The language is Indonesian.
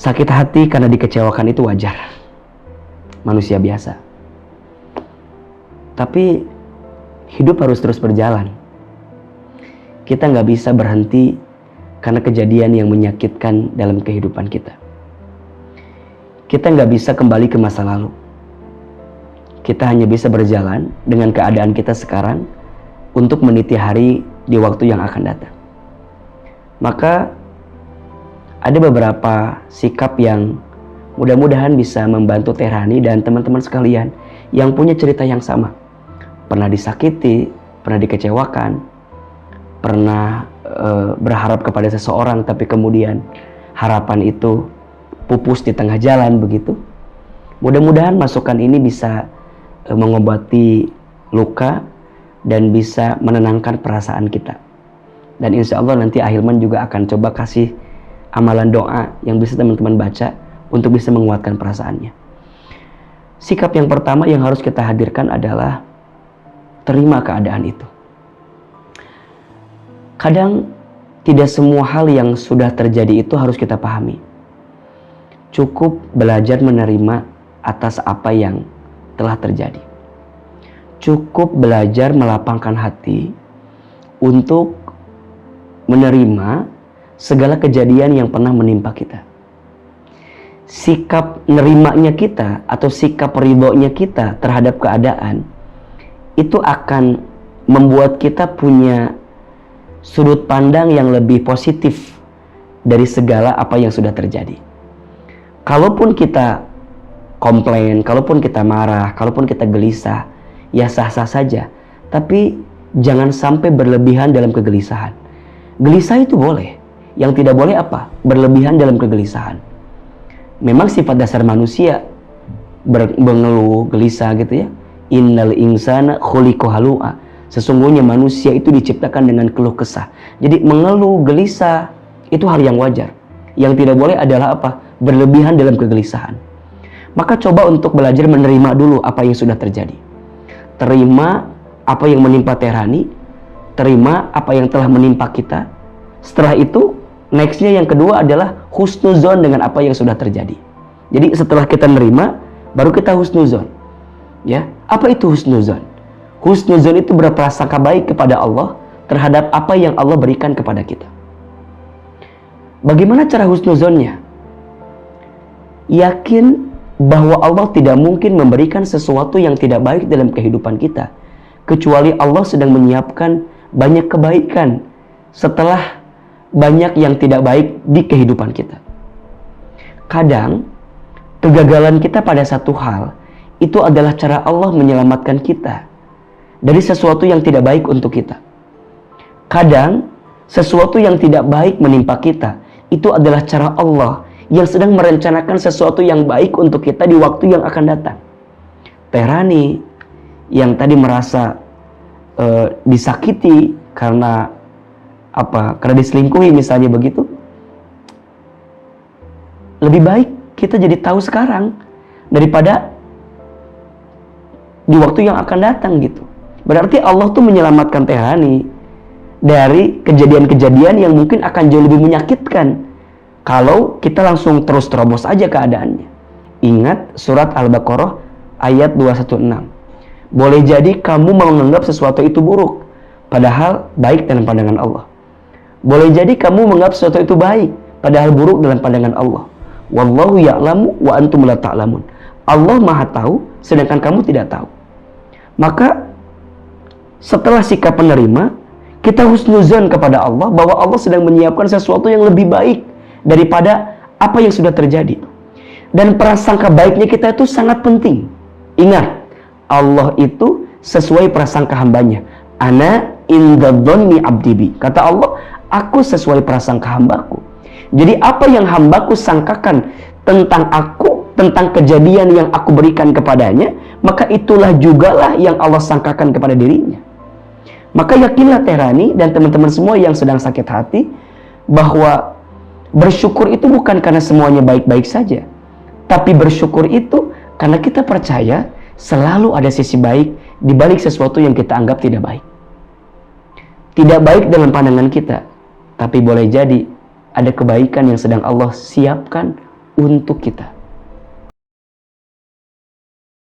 Sakit hati karena dikecewakan itu wajar, manusia biasa. Tapi hidup harus terus berjalan. Kita nggak bisa berhenti karena kejadian yang menyakitkan dalam kehidupan kita. Kita nggak bisa kembali ke masa lalu. Kita hanya bisa berjalan dengan keadaan kita sekarang untuk meniti hari di waktu yang akan datang. Maka ada beberapa sikap yang mudah-mudahan bisa membantu Tehrani dan teman-teman sekalian yang punya cerita yang sama. Pernah disakiti, pernah dikecewakan, pernah berharap kepada seseorang tapi kemudian harapan itu pupus di tengah jalan begitu. Mudah-mudahan masukan ini bisa mengobati luka dan bisa menenangkan perasaan kita. Dan insya Allah nanti Ahilman juga akan coba kasih amalan doa yang bisa teman-teman baca untuk bisa menguatkan perasaannya. Sikap yang pertama yang harus kita hadirkan adalah terima keadaan itu. Kadang tidak semua hal yang sudah terjadi itu harus kita pahami. Cukup belajar menerima atas apa yang telah terjadi. Cukup belajar melapangkan hati untuk menerima segala kejadian yang pernah menimpa kita. Sikap nerimanya kita atau sikap ridhonya kita terhadap keadaan itu akan membuat kita punya sudut pandang yang lebih positif dari segala apa yang sudah terjadi. Kalaupun kita komplain, kalaupun kita marah, kalaupun kita gelisah, ya sah-sah saja. Tapi jangan sampai berlebihan dalam kegelisahan. Gelisah itu boleh. Yang tidak boleh apa? Berlebihan dalam kegelisahan. Memang sifat dasar manusia mengeluh, gelisah gitu ya. Innal insana khuliqa halu'a. Sesungguhnya manusia itu diciptakan dengan keluh kesah. Jadi mengeluh, gelisah itu hal yang wajar. Yang tidak boleh adalah apa? Berlebihan dalam kegelisahan. Maka coba untuk belajar menerima dulu apa yang sudah terjadi. Terima apa yang menimpa Tehrani, terima apa yang telah menimpa kita. Setelah itu nextnya yang kedua adalah husnuzon dengan apa yang sudah terjadi. Jadi setelah kita nerima, baru kita husnuzon. Ya, apa itu husnuzon? Husnuzon itu berprasangka baik kepada Allah terhadap apa yang Allah berikan kepada kita. Bagaimana cara husnuzonnya? Yakin bahwa Allah tidak mungkin memberikan sesuatu yang tidak baik dalam kehidupan kita, kecuali Allah sedang menyiapkan banyak kebaikan setelah banyak yang tidak baik di kehidupan kita. Kadang kegagalan kita pada satu hal itu adalah cara Allah menyelamatkan kita dari sesuatu yang tidak baik untuk kita. Kadang sesuatu yang tidak baik menimpa kita itu adalah cara Allah yang sedang merencanakan sesuatu yang baik untuk kita di waktu yang akan datang. Tehrani yang tadi merasa disakiti karena apa? Karena diselingkuhi misalnya begitu. Lebih baik kita jadi tahu sekarang daripada di waktu yang akan datang gitu. Berarti Allah tuh menyelamatkan Tehrani dari kejadian-kejadian yang mungkin akan jauh lebih menyakitkan kalau kita langsung terus terobos aja keadaannya. Ingat surat Al-Baqarah ayat 216. Boleh jadi kamu menganggap sesuatu itu buruk, padahal baik dalam pandangan Allah. Boleh jadi kamu menganggap sesuatu itu baik, padahal buruk dalam pandangan Allah. Wallahu ya'lamu wa antum la ta'lamun. Allah Maha tahu, sedangkan kamu tidak tahu. Maka setelah sikap penerima, kita husnuzon kepada Allah bahwa Allah sedang menyiapkan sesuatu yang lebih baik daripada apa yang sudah terjadi. Dan prasangka baiknya kita itu sangat penting. Ingat, Allah itu sesuai prasangka hambanya. Ana inda dhonni abdi bi. Kata Allah, aku sesuai prasangka hambaku. Jadi apa yang hambaku sangkakan tentang aku, tentang kejadian yang aku berikan kepadanya, maka itulah jugalah yang Allah sangkakan kepada dirinya. Maka yakinlah Tehrani dan teman-teman semua yang sedang sakit hati bahwa bersyukur itu bukan karena semuanya baik-baik saja, tapi bersyukur itu karena kita percaya selalu ada sisi baik di balik sesuatu yang kita anggap tidak baik. Tidak baik dalam pandangan kita, tapi boleh jadi ada kebaikan yang sedang Allah siapkan untuk kita.